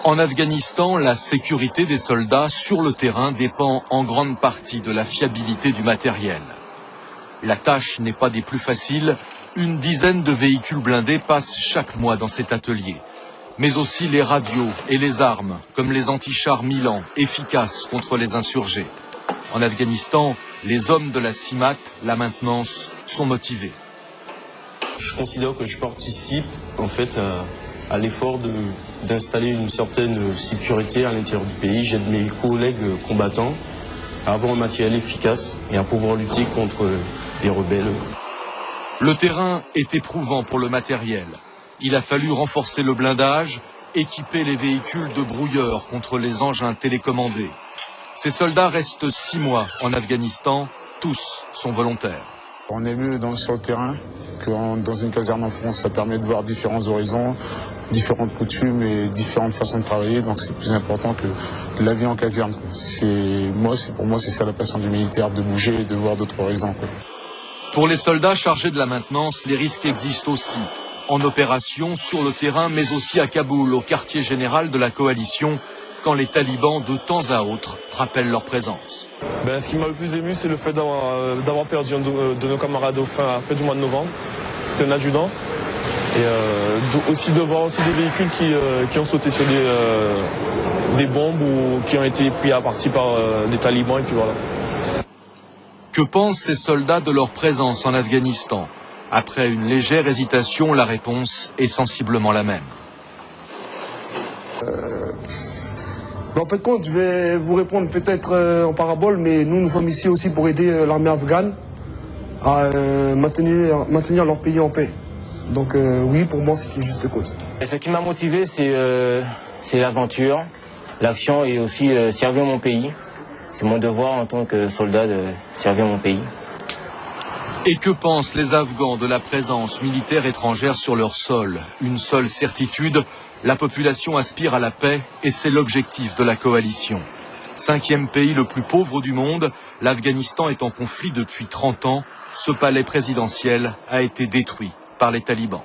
En Afghanistan, la sécurité des soldats sur le terrain dépend en grande partie de la fiabilité du matériel. La tâche n'est pas des plus faciles. Une dizaine de véhicules blindés passent chaque mois dans cet atelier. Mais aussi les radios et les armes, comme les antichars Milan, efficaces contre les insurgés. En Afghanistan, les hommes de la CIMAT, la maintenance, sont motivés. Je considère que je participe en fait à l'effort d'installer une certaine sécurité à l'intérieur du pays. J'aide mes collègues combattants à avoir un matériel efficace et à pouvoir lutter contre les rebelles. Le terrain est éprouvant pour le matériel. Il a fallu renforcer le blindage, équiper les véhicules de brouilleurs contre les engins télécommandés. Ces soldats restent 6 mois en Afghanistan, tous sont volontaires. On est mieux sur le terrain que dans une caserne en France. Ça permet de voir différents horizons, différentes coutumes et différentes façons de travailler. Donc c'est plus important que la vie en caserne. Pour moi, c'est ça la passion du militaire, de bouger et de voir d'autres horizons. Pour les soldats chargés de la maintenance, les risques existent aussi. En opération, sur le terrain, mais aussi à Kaboul, au quartier général de la coalition, quand les talibans, de temps à autre, rappellent leur présence. Ce qui m'a le plus ému, c'est le fait d'avoir perdu un de nos camarades à la fin du mois de novembre. C'est un adjudant. Et aussi de voir aussi des véhicules qui ont sauté sur des bombes ou qui ont été pris à partie par des talibans. Et puis voilà. Que pensent ces soldats de leur présence en Afghanistan? Après une légère hésitation, la réponse est sensiblement la même. En fait, je vais vous répondre peut-être en parabole, mais nous sommes ici aussi pour aider l'armée afghane à maintenir leur pays en paix. Donc oui, pour moi, c'est une juste cause. Ce qui m'a motivé, c'est l'aventure, l'action et aussi servir mon pays. C'est mon devoir en tant que soldat de servir mon pays. Et que pensent les Afghans de la présence militaire étrangère sur leur sol? Une seule certitude, la population aspire à la paix et c'est l'objectif de la coalition. 5e pays le plus pauvre du monde, l'Afghanistan est en conflit depuis 30 ans. Ce palais présidentiel a été détruit par les talibans.